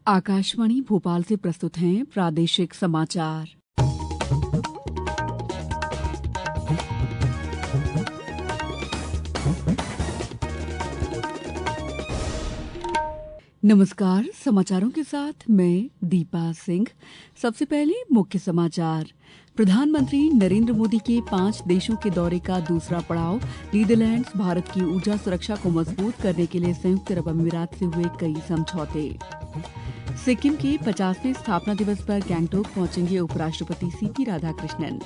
आकाशवाणी भोपाल से प्रस्तुत हैं प्रादेशिक समाचार। नमस्कार, समाचारों के साथ मैं दीपा सिंह। सबसे पहले मुख्य समाचार। प्रधानमंत्री नरेंद्र मोदी के 5 देशों के दौरे का दूसरा पड़ाव। नीदरलैंड्स भारत की ऊर्जा सुरक्षा को मजबूत करने के लिए संयुक्त अरब अमीरात से हुए कई समझौते। सिक्किम के 50वें स्थापना दिवस पर गैंगटोक पहुंचेंगे उपराष्ट्रपति सीपी राधाकृष्णन।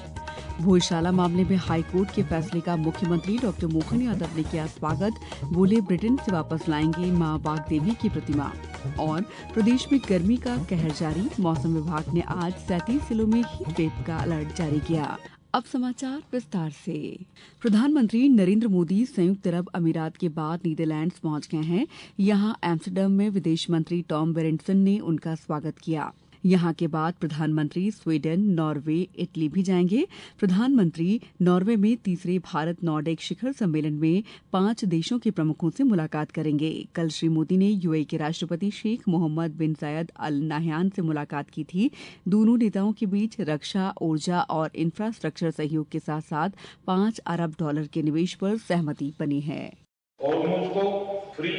भोजशाला मामले में हाईकोर्ट के फैसले का मुख्यमंत्री डॉ मोहन यादव ने किया स्वागत। बोले, ब्रिटेन से वापस लाएंगे मां वाग्देवी की प्रतिमा। और प्रदेश में गर्मी का कहर जारी। मौसम विभाग ने आज 37 जिलों में हीट वेव का अलर्ट जारी किया। अब समाचार विस्तार से। प्रधानमंत्री नरेंद्र मोदी संयुक्त अरब अमीरात के बाद नीदरलैंड्स पहुंच गए हैं। यहां एम्स्टर्डम में विदेश मंत्री टॉम बेरेंटसन ने उनका स्वागत किया। यहां के बाद प्रधानमंत्री स्वीडन, नॉर्वे, इटली भी जाएंगे। प्रधानमंत्री नॉर्वे में तीसरे भारत नॉर्डिक शिखर सम्मेलन में 5 देशों के प्रमुखों से मुलाकात करेंगे। कल श्री मोदी ने यूएई के राष्ट्रपति शेख मोहम्मद बिन जायद अल नाह्यान से मुलाकात की थी। दोनों नेताओं के बीच रक्षा, ऊर्जा और इंफ्रास्ट्रक्चर सहयोग के साथ साथ $5 अरब के निवेश पर सहमति बनी है। हॉर्मुज़ को फ्री,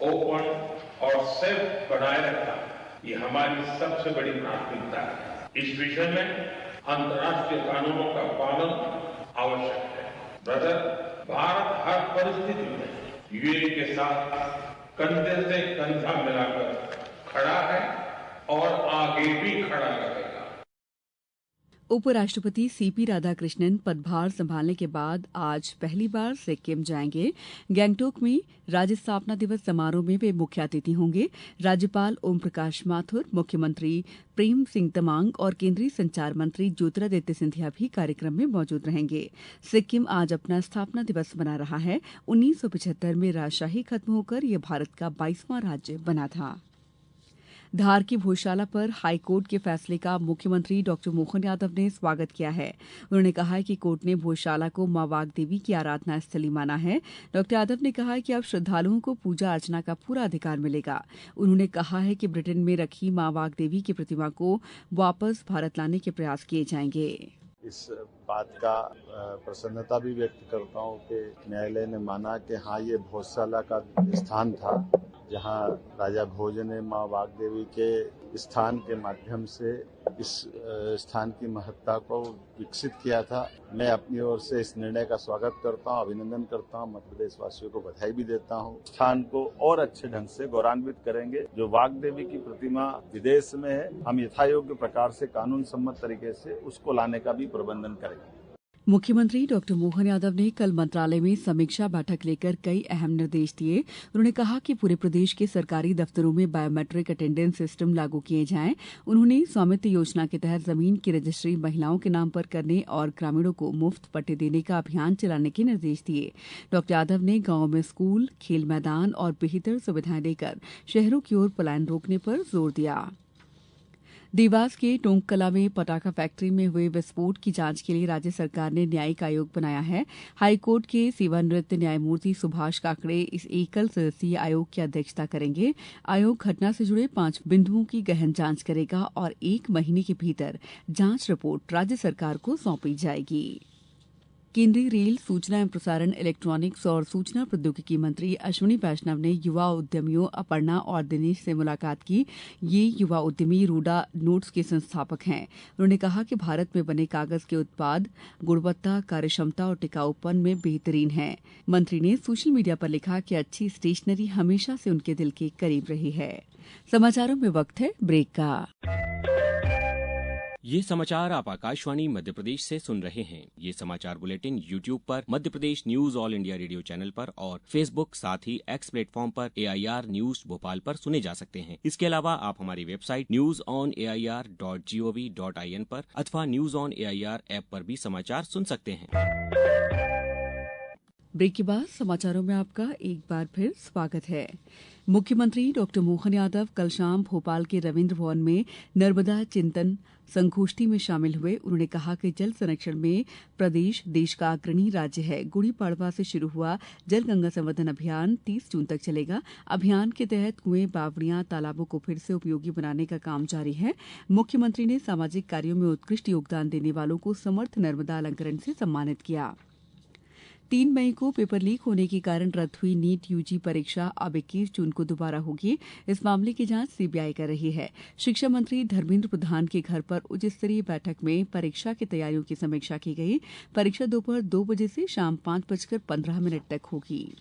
ओपन और सेफ बनाए रखना ये हमारी सबसे बड़ी प्राथमिकता है। इस विषय में अंतर्राष्ट्रीय कानूनों का पालन आवश्यक है। ब्रदर, भारत हर परिस्थिति में यूएई के साथ कंधे से कंधा मिलाकर खड़ा है और आगे भी खड़ा रहेगा। उपराष्ट्रपति सीपी राधाकृष्णन पदभार संभालने के बाद आज पहली बार सिक्किम जाएंगे। गैंगटोक में राज्य स्थापना दिवस समारोह में वे मुख्य अतिथि होंगे। राज्यपाल ओम प्रकाश माथुर, मुख्यमंत्री प्रेम सिंह तमांग और केंद्रीय संचार मंत्री ज्योतिरादित्य सिंधिया भी कार्यक्रम में मौजूद रहेंगे। सिक्किम आज अपना स्थापना दिवस मना रहा है। 1975 में राजशाही खत्म होकर यह भारत का 22वां राज्य बना था। धार की भोजशाला पर हाईकोर्ट के फैसले का मुख्यमंत्री डॉ मोहन यादव ने स्वागत किया है। उन्होंने कहा कि कोर्ट ने भोजशाला को मां वाग्देवी की आराधना स्थली माना है। डॉ यादव ने कहा कि अब श्रद्धालुओं को पूजा अर्चना का पूरा अधिकार मिलेगा। उन्होंने कहा है कि ब्रिटेन में रखी मां वाग्देवी की प्रतिमा को वापस भारत लाने के प्रयास किए जाएंगे। इस बात का प्रसन्नता भी व्यक्त करता हूँ कि न्यायालय ने माना कि हाँ, ये भोजशाला का स्थान था जहाँ राजा भोज ने माँ वाग्देवी के स्थान के माध्यम से इस स्थान की महत्ता को विकसित किया था। मैं अपनी ओर से इस निर्णय का स्वागत करता हूँ, अभिनंदन करता हूँ, मध्य प्रदेश वासियों को बधाई भी देता हूँ। स्थान को और अच्छे ढंग से गौरवान्वित करेंगे। जो वाग्देवी की प्रतिमा विदेश में है, हम यथायोग्य प्रकार से कानून सम्मत तरीके से उसको लाने का भी प्रबंधन करेंगे। मुख्यमंत्री डॉ मोहन यादव ने कल मंत्रालय में समीक्षा बैठक लेकर कई अहम निर्देश दिए। उन्होंने कहा कि पूरे प्रदेश के सरकारी दफ्तरों में बायोमेट्रिक अटेंडेंस सिस्टम लागू किए जाएं। उन्होंने स्वामित्व योजना के तहत जमीन की रजिस्ट्री महिलाओं के नाम पर करने और ग्रामीणों को मुफ्त पट्टे देने का अभियान चलाने के निर्देश दिए। डॉ यादव ने गांवों में स्कूल, खेल मैदान और बेहतर सुविधाएं देकर शहरों की ओर पलायन रोकने पर जोर दिया। देवास के टोंककला में पटाखा फैक्ट्री में हुए विस्फोट की जांच के लिए राज्य सरकार ने न्यायिक आयोग बनाया है। हाईकोर्ट के सेवानिवृत्त न्यायमूर्ति सुभाष काकड़े इस एकल सदस्यीय आयोग की अध्यक्षता करेंगे। आयोग घटना से जुड़े 5 बिंदुओं की गहन जांच करेगा और 1 महीने के भीतर जांच रिपोर्ट राज्य सरकार को सौंपी जाएगी। केंद्रीय रेल, सूचना एवं प्रसारण, इलेक्ट्रॉनिक्स और सूचना प्रौद्योगिकी मंत्री अश्विनी वैष्णव ने युवा उद्यमियों अपर्णा और दिनेश से मुलाकात की। ये युवा उद्यमी रूडा नोट्स के संस्थापक हैं। उन्होंने कहा कि भारत में बने कागज के उत्पाद गुणवत्ता, कार्यक्षमता और टिकाऊपन में बेहतरीन हैं। मंत्री ने सोशल मीडिया पर लिखा कि अच्छी स्टेशनरी हमेशा से उनके दिल के करीब रही है। समाचारों में वक्त है ब्रेक का। ये समाचार आप आकाशवाणी मध्य प्रदेश से सुन रहे हैं। ये समाचार बुलेटिन YouTube पर Madhya Pradesh news All India Radio channel पर और Facebook साथ ही X प्लेटफॉर्म पर AIR न्यूज भोपाल पर सुने जा सकते हैं। इसके अलावा आप हमारी वेबसाइट newsonair.gov.in पर अथवा न्यूज ऑन AIR ऐप पर भी समाचार सुन सकते हैं। ब्रेक के बाद समाचारों में आपका एक बार फिर स्वागत है। मुख्यमंत्री डॉक्टर मोहन यादव कल शाम भोपाल के रविन्द्र भवन में नर्मदा चिंतन संगोष्ठी में शामिल हुए। उन्होंने कहा कि जल संरक्षण में प्रदेश देश का अग्रणी राज्य है। गुड़ी पड़वा से शुरू हुआ जल गंगा संवर्धन अभियान 30 जून तक चलेगा। अभियान के तहत कुएं, बावड़ियां, तालाबों को फिर से उपयोगी बनाने का काम जारी है। मुख्यमंत्री ने सामाजिक कार्यों में उत्कृष्ट योगदान देने वालों को समर्थ नर्मदा अलंकरण से सम्मानित किया। 3 मई को पेपर लीक होने के कारण रद्द हुई नीट यूजी परीक्षा अब 21 जून को दोबारा होगी। इस मामले की जांच सीबीआई कर रही है। शिक्षा मंत्री धर्मेंद्र प्रधान के घर पर उच्च स्तरीय बैठक में परीक्षा की तैयारियों की समीक्षा की गई। परीक्षा दोपहर 2 बजे से शाम 5:15 तक होगी।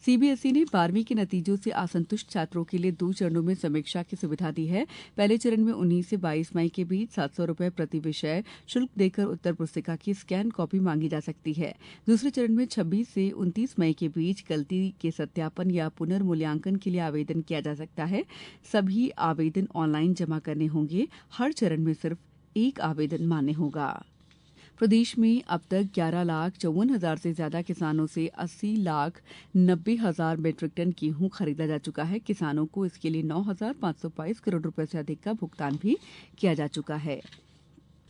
सीबीएसई ने 12वीं के नतीजों से असंतुष्ट छात्रों के लिए 2 चरणों में समीक्षा की सुविधा दी है। पहले चरण में 19 से 22 मई के बीच 700 रुपये प्रति विषय शुल्क देकर उत्तर पुस्तिका की स्कैन कॉपी मांगी जा सकती है। दूसरे चरण में 26 से 29 मई के बीच गलती के सत्यापन या पुनर्मूल्यांकन के लिए आवेदन किया जा सकता है। सभी आवेदन ऑनलाइन जमा करने होंगे। हर चरण में सिर्फ एक आवेदन मान्य होगा। प्रदेश में अब तक 11,54,000 से ज्यादा किसानों से 80,90,000 मीट्रिक टन गेहूं खरीदा जा चुका है। किसानों को इसके लिए 9,522 करोड़ रुपए से अधिक का भुगतान भी किया जा चुका है।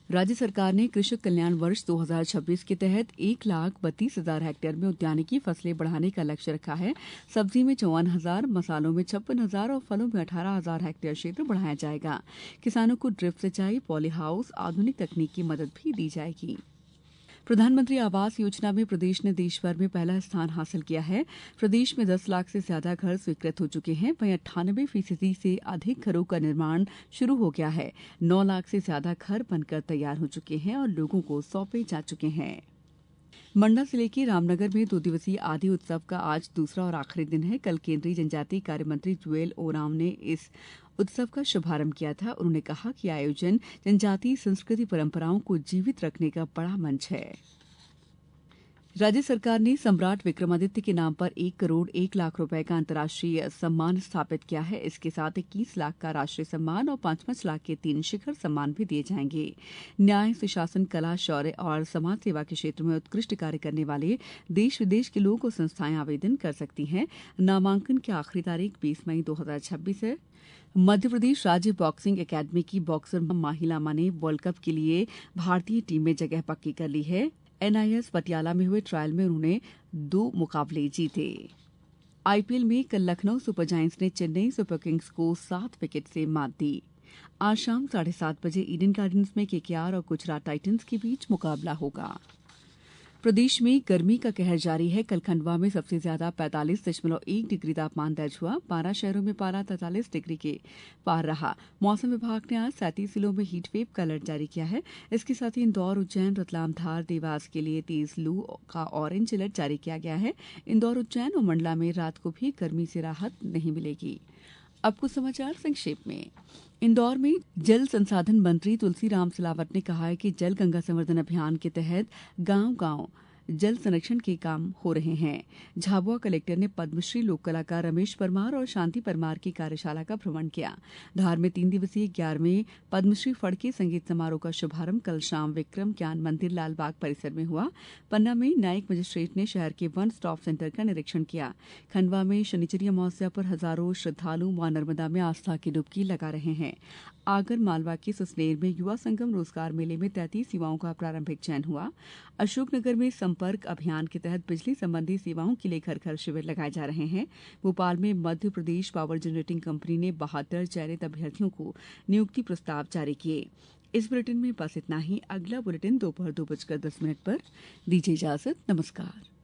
राज्य सरकार ने कृषक कल्याण वर्ष 2026 के तहत 1,32,000 हेक्टेयर में उद्यानिकी फसलें बढ़ाने का लक्ष्य रखा है। सब्जी में 54,000, मसालों में 56,000 और फलों में 18,000 हेक्टेयर क्षेत्र बढ़ाया जाएगा। किसानों को ड्रिप सिंचाई, पॉली हाउस, आधुनिक तकनीक की मदद भी दी जाएगी। प्रधानमंत्री आवास योजना में प्रदेश ने देश भर में पहला स्थान हासिल किया है। प्रदेश में 10 लाख से ज्यादा घर स्वीकृत हो चुके हैं। वहीं 98% से अधिक घरों का निर्माण शुरू हो गया है। 9 लाख से ज्यादा घर बनकर तैयार हो चुके हैं और लोगों को सौंपे जा चुके हैं। मंडला जिले के रामनगर में 2 दिवसीय आदि उत्सव का आज दूसरा और आखिरी दिन है। कल केंद्रीय जनजातीय कार्य मंत्री जुएल ओराम ने इस उत्सव का शुभारंभ किया था। उन्होंने कहा कि आयोजन जनजातीय संस्कृति परंपराओं को जीवित रखने का बड़ा मंच है। राज्य सरकार ने सम्राट विक्रमादित्य के नाम पर 1 करोड़ 1 लाख रुपए का अंतर्राष्ट्रीय सम्मान स्थापित किया है। इसके साथ 21 लाख का राष्ट्रीय सम्मान और 5-5 लाख के 3 शिखर सम्मान भी दिए जाएंगे। न्याय, सुशासन, कला, शौर्य और समाज सेवा के क्षेत्र में उत्कृष्ट कार्य करने वाले देश विदेश के लोग और संस्थाएं आवेदन कर सकती हैं। नामांकन की आखिरी तारीख 20 मई 2026 है। मध्य प्रदेश राज्य बॉक्सिंग अकादमी की बॉक्सर माहिला मा ने वर्ल्ड कप के लिए भारतीय टीम में जगह पक्की कर ली है। एनआईएस पटियाला में हुए ट्रायल में उन्होंने 2 मुकाबले जीते। आईपीएल में कल लखनऊ सुपर जायंट्स ने चेन्नई सुपर किंग्स को 7 विकेट से मात दी। आज शाम 7:30 बजे ईडन गार्डन्स में केकेआर और गुजरात टाइटंस के बीच मुकाबला होगा। प्रदेश में गर्मी का कहर जारी है। कल खंडवा में सबसे ज्यादा 45.1 डिग्री तापमान दर्ज हुआ। 12 शहरों में पारा 43 डिग्री के पार रहा। मौसम विभाग ने आज 37 जिलों में हीट वेव का अलर्ट जारी किया है। इसके साथ ही इंदौर, उज्जैन, रतलाम, धार, देवास के लिए तेज लू का ऑरेंज अलर्ट जारी किया गया है। इंदौर, उज्जैन और मंडला में रात को भी गर्मी से राहत नहीं मिलेगी। अब कुछ समाचार संक्षेप में। इंदौर में जल संसाधन मंत्री तुलसीराम सिलावट ने कहा है कि जल गंगा संवर्धन अभियान के तहत गांव-गांव जल संरक्षण के काम हो रहे हैं। झाबुआ कलेक्टर ने पद्मश्री लोक कलाकार रमेश परमार और शांति परमार की कार्यशाला का भ्रमण किया। धार में 3 दिवसीय 11वें पद्मश्री फड़के संगीत समारोह का शुभारंभ कल शाम विक्रम ज्ञान मंदिर लालबाग परिसर में हुआ। पन्ना में न्यायिक मजिस्ट्रेट ने शहर के वन स्टॉप सेंटर का निरीक्षण किया। खंडवा में शनिचरी अमावस्या पर हजारों श्रद्धालु मां नर्मदा में आस्था की डुबकी लगा रहे हैं। आगर मालवा के सुसनेर में युवा संगम रोजगार मेले में 33 युवाओं का प्रारंभिक चयन हुआ। अशोकनगर में संपर्क अभियान के तहत बिजली संबंधी सेवाओं के लिए घर घर शिविर लगाए जा रहे हैं। भोपाल में Madhya Pradesh power generating company ने 72 चयनित अभ्यर्थियों को नियुक्ति प्रस्ताव जारी किए। इस बुलेटिन में बस इतना ही। अगला बुलेटिन दोपहर 2:10 पर। दीजिए इजाजत। नमस्कार।